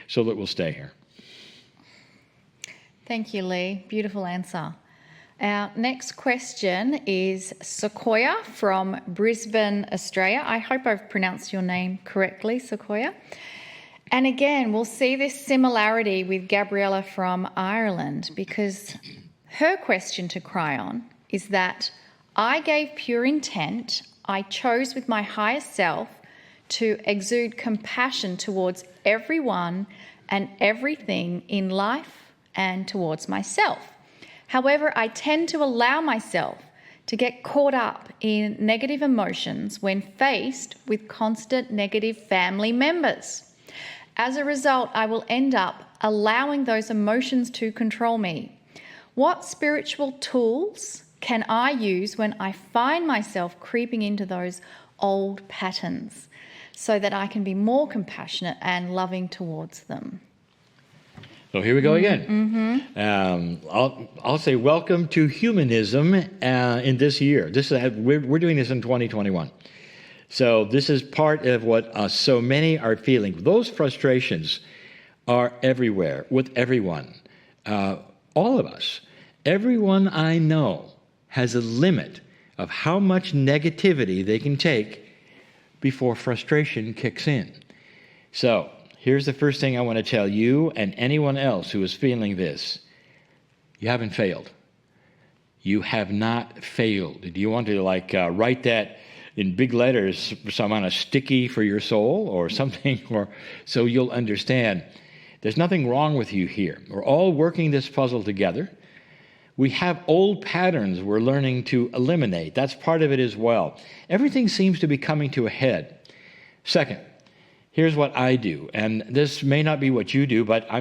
so that we'll stay here. Thank you, Lee. Beautiful answer. Our next question is Sequoia from Brisbane, Australia. I hope I've pronounced your name correctly, Sequoia. And again, we'll see this similarity with Gabriella from Ireland, because her question to Kryon is that I gave pure intent, I chose with my higher self to exude compassion towards everyone and everything in life and towards myself. However, I tend to allow myself to get caught up in negative emotions when faced with constant negative family members. As a result, I will end up allowing those emotions to control me. What spiritual tools can I use when I find myself creeping into those old patterns so that I can be more compassionate and loving towards them? So here we go again. I'll say welcome to humanism in this year. We're doing this in 2021. So this is part of what so many are feeling. Those frustrations are everywhere with everyone, all of us. Everyone I know has a limit of how much negativity they can take before frustration kicks in. So here's the first thing I want to tell you and anyone else who is feeling this. You haven't failed. You have not failed. Do you want to write that in big letters, some on a sticky for your soul or something, or so you'll understand? There's nothing wrong with you here. We're all working this puzzle together. We have old patterns we're learning to eliminate. That's part of it as well. Everything seems to be coming to a head. Second, here's what I do, and this may not be what you do, but I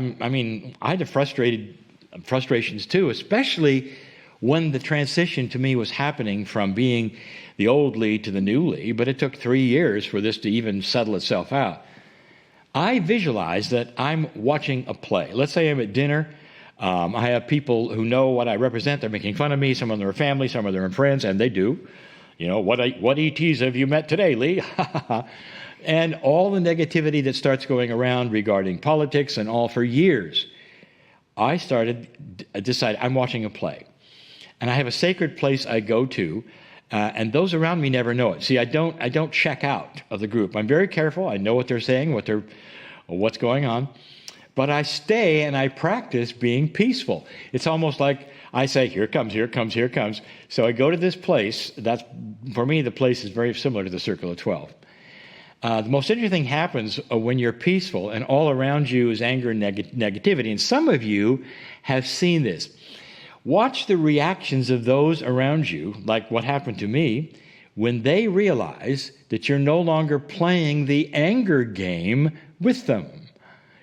had frustrations too, especially when the transition to me was happening from being the old Lee to the new Lee, but it took 3 years for this to even settle itself out. I visualize that I'm watching a play. Let's say I'm at dinner. I have people who know what I represent. They're making fun of me. Some of them are family, some of them are friends, and they do. You know, what ETs have you met today, Lee? And all the negativity that starts going around regarding politics and all for years. I decided I'm watching a play. And I have a sacred place I go to, and those around me never know it. See, I don't check out of the group. I'm very careful. I know what they're saying, what's going on. But I stay and I practice being peaceful. It's almost like I say, here comes, here comes, here comes. So I go to this place. That's, for me, the place is very similar to the Circle of 12. The most interesting thing happens when you're peaceful and all around you is anger and negativity. And some of you have seen this. Watch the reactions of those around you, like what happened to me, when they realize that you're no longer playing the anger game with them.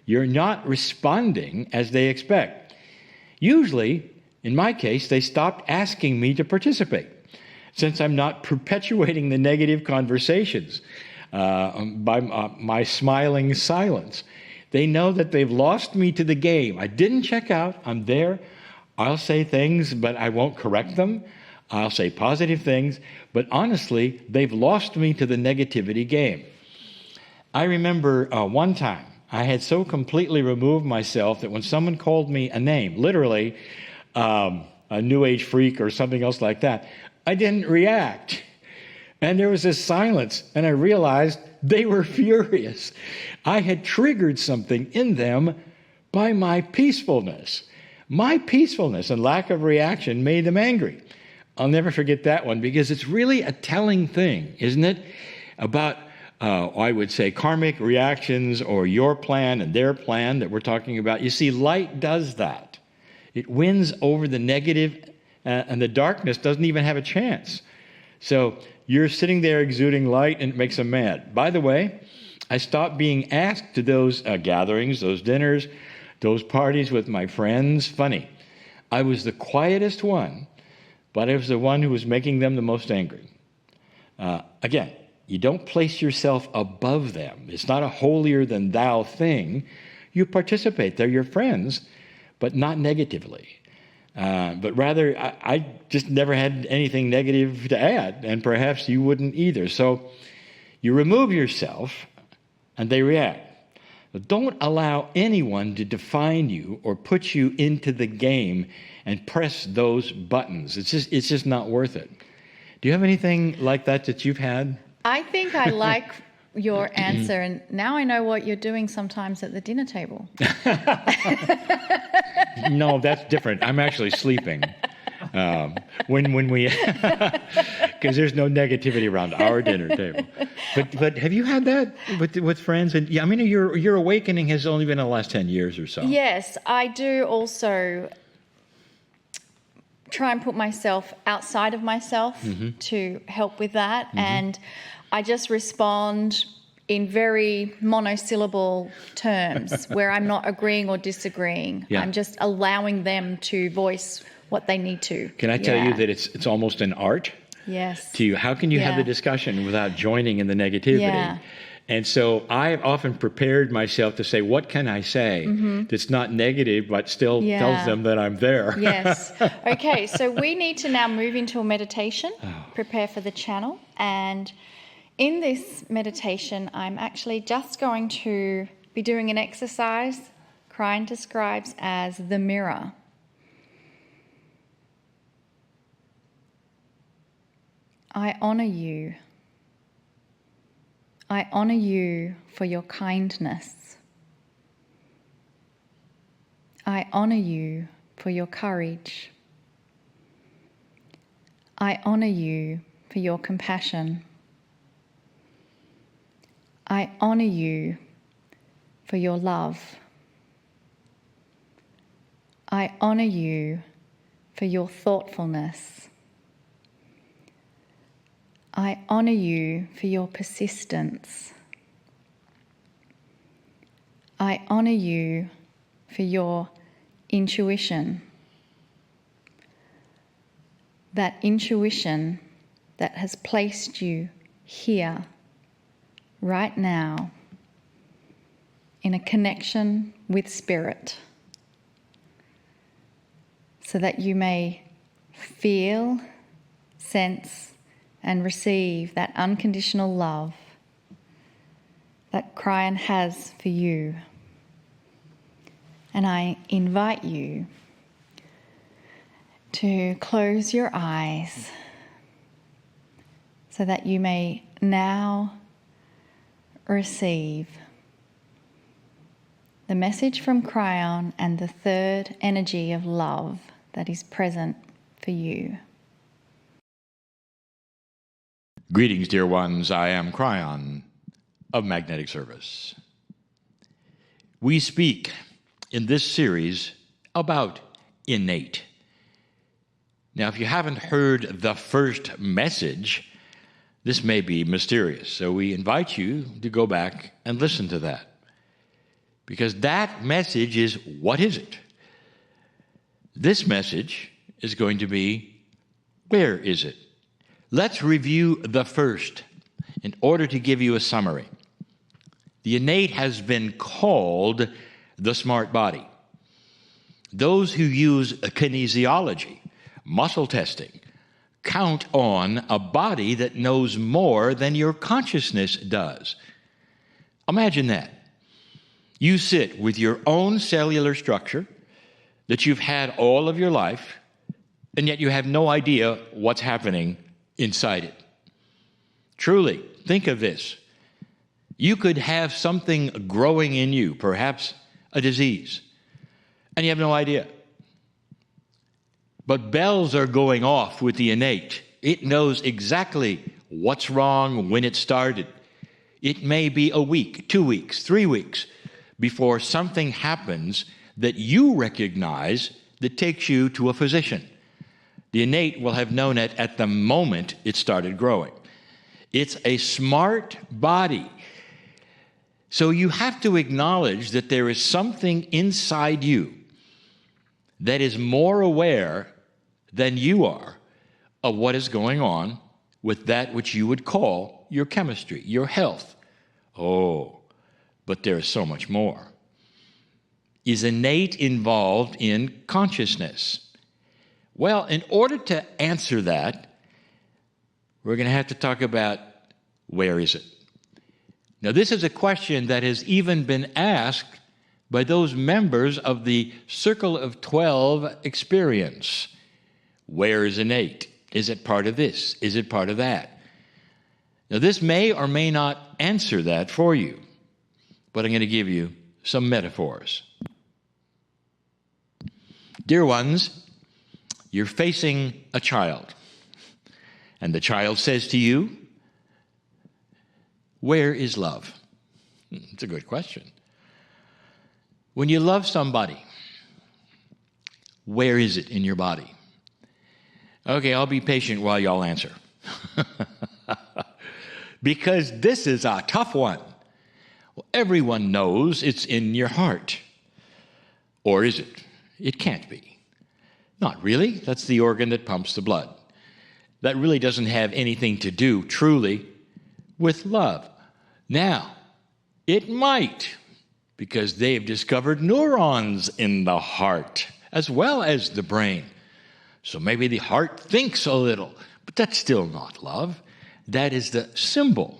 You're not responding as they expect. Usually, in my case, they stopped asking me to participate, since I'm not perpetuating the negative conversations by my smiling silence. They know that they've lost me to the game. I didn't check out. I'm there. I'll say things, but I won't correct them. I'll say positive things, but honestly, they've lost me to the negativity game. I remember one time, I had so completely removed myself that when someone called me a name, literally a New Age freak or something else like that, I didn't react. And there was this silence, and I realized they were furious. I had triggered something in them by my peacefulness. My peacefulness and lack of reaction made them angry. I'll never forget that one, because it's really a telling thing, isn't it? About, I would say, karmic reactions or your plan and their plan that we're talking about. You see, light does that. It wins over the negative, and the darkness doesn't even have a chance. So you're sitting there exuding light, and it makes them mad. By the way, I stopped being asked to those gatherings, those dinners, those parties with my friends. Funny, I was the quietest one, but I was the one who was making them the most angry. Again, you don't place yourself above them. It's not a holier-than-thou thing. You participate. They're your friends, but not negatively. But rather, I just never had anything negative to add, and perhaps you wouldn't either. So you remove yourself, and they react. Don't allow anyone to define you or put you into the game and press those buttons. It's just not worth it. Do you have anything like that you've had? I think I like your answer, and now I know what you're doing sometimes at the dinner table. No, that's different. I'm actually sleeping. When we, because there's no negativity around our dinner table. But have you had that with friends? And yeah, I mean, your awakening has only been in the last 10 years or so. Yes, I do also try and put myself outside of myself to help with that. And I just respond in very monosyllable terms where I'm not agreeing or disagreeing. Yeah. I'm just allowing them to voice what they need to. Can I tell you that it's almost an art? Yes. To you, how can you have the discussion without joining in the negativity? Yeah. And so I've often prepared myself to say, what can I say that's not negative but still tells them that I'm there? Yes. Okay, so we need to now move into a meditation, prepare for the channel. And in this meditation, I'm actually just going to be doing an exercise Kryon describes as the mirror. I honor you. I honor you for your kindness. I honor you for your courage. I honor you for your compassion. I honor you for your love. I honor you for your thoughtfulness. I honor you for your persistence. I honor you for your intuition. That intuition that has placed you here, right now, in a connection with Spirit, so that you may feel, sense, and receive that unconditional love that Kryon has for you. And I invite you to close your eyes so that you may now receive the message from Kryon and the third energy of love that is present for you. Greetings, dear ones. I am Kryon of Magnetic Service. We speak in this series about innate. Now, if you haven't heard the first message, this may be mysterious. So we invite you to go back and listen to that. Because that message is, what is it? This message is going to be, where is it? Let's review the first in order to give you a summary. The innate has been called the smart body. Those who use kinesiology, muscle testing, count on a body that knows more than your consciousness does. Imagine that. You sit with your own cellular structure that you've had all of your life, and yet you have no idea what's happening inside it. Truly, think of this. You could have something growing in you, perhaps a disease, and you have no idea. But bells are going off with the innate. It knows exactly what's wrong when it started. It may be a week, 2 weeks, 3 weeks before something happens that you recognize that takes you to a physician. The innate will have known it at the moment it started growing. It's a smart body. So you have to acknowledge that there is something inside you that is more aware than you are of what is going on with that which you would call your chemistry, your health. Oh, but there is so much more. Is innate involved in consciousness? Well, in order to answer that, we're going to have to talk about, where is it? Now, this is a question that has even been asked by those members of the Circle of 12 experience. Where is innate? Is it part of this? Is it part of that? Now, this may or may not answer that for you, but I'm going to give you some metaphors. Dear ones, you're facing a child, and the child says to you, where is love? It's a good question. When you love somebody, where is it in your body? Okay, I'll be patient while y'all answer. Because this is a tough one. Well, everyone knows it's in your heart. Or is it? It can't be. Not really. That's the organ that pumps the blood. That really doesn't have anything to do, truly, with love. Now, it might, because they've discovered neurons in the heart as well as the brain. So maybe the heart thinks a little, but that's still not love. That is the symbol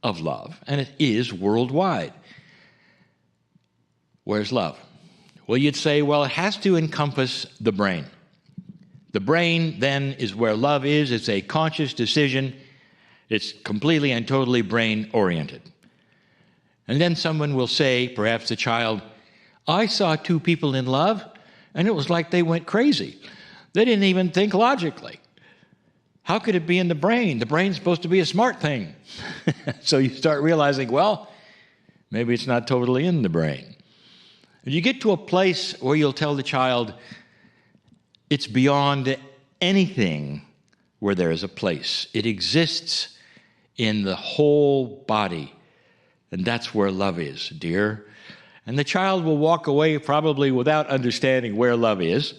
of love, and it is worldwide. Where's love? Well, you'd say, well, it has to encompass the brain. The brain, then, is where love is. It's a conscious decision. It's completely and totally brain-oriented. And then someone will say, perhaps the child, I saw two people in love, and it was like they went crazy. They didn't even think logically. How could it be in the brain? The brain's supposed to be a smart thing. So you start realizing, well, maybe it's not totally in the brain. If you get to a place where you'll tell the child, it's beyond anything where there is a place. It exists in the whole body. And that's where love is, dear. And the child will walk away probably without understanding where love is,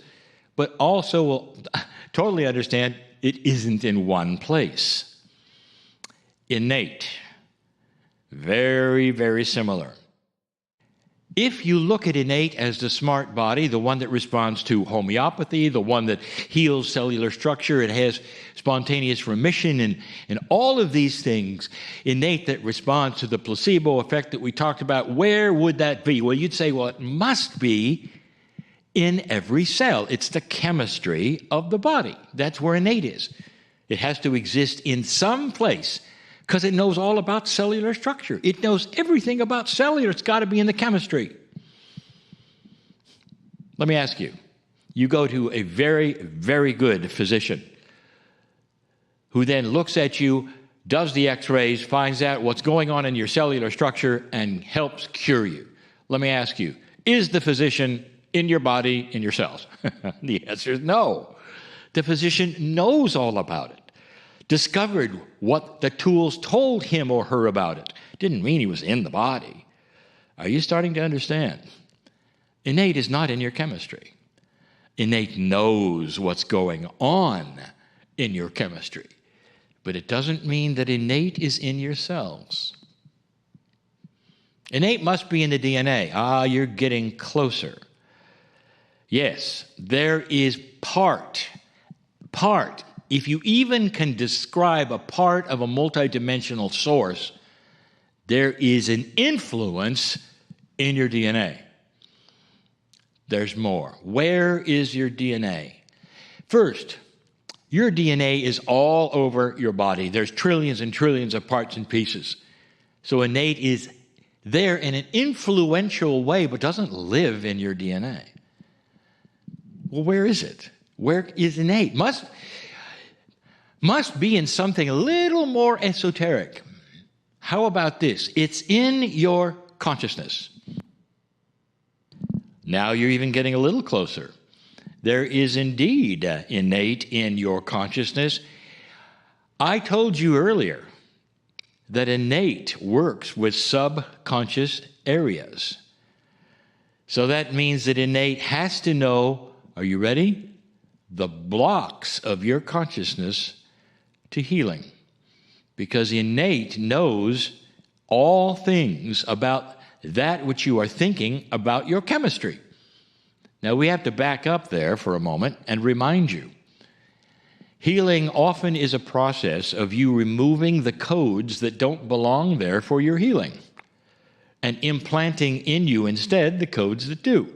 but also will totally understand it isn't in one place. Innate. Very, very similar. If you look at innate as the smart body, the one that responds to homeopathy, the one that heals cellular structure, it has spontaneous remission, and all of these things, innate that responds to the placebo effect that we talked about, where would that be? Well, you'd say, well, it must be in every cell. It's the chemistry of the body. That's where innate is. It has to exist in some place, because it knows all about cellular structure. It knows everything about cellular. It's got to be in the chemistry. Let me ask you. You go to a very, very good physician who then looks at you, does the x-rays, finds out what's going on in your cellular structure, and helps cure you. Let me ask you, is the physician in your body, in your cells? The answer is no. The physician knows all about it. Discovered what the tools told him or her about it. Didn't mean he was in the body. Are you starting to understand? Innate is not in your chemistry. Innate knows what's going on in your chemistry. But it doesn't mean that innate is in your cells. Innate must be in the DNA. You're getting closer. Yes, there is part. If you even can describe a part of a multidimensional source, there is an influence in your DNA. There's more. Where is your DNA? First, your DNA is all over your body. There's trillions and trillions of parts and pieces. So innate is there in an influential way, but doesn't live in your DNA. Well, where is it? Where is innate? Must be in something a little more esoteric. How about this? It's in your consciousness. Now you're even getting a little closer. There is indeed innate in your consciousness. I told you earlier that innate works with subconscious areas. So that means that innate has to know, are you ready? The blocks of your consciousness to healing, because innate knows all things about that which you are thinking about your chemistry. Now we have to back up there for a moment and remind you. Healing often is a process of you removing the codes that don't belong there for your healing and implanting in you instead the codes that do.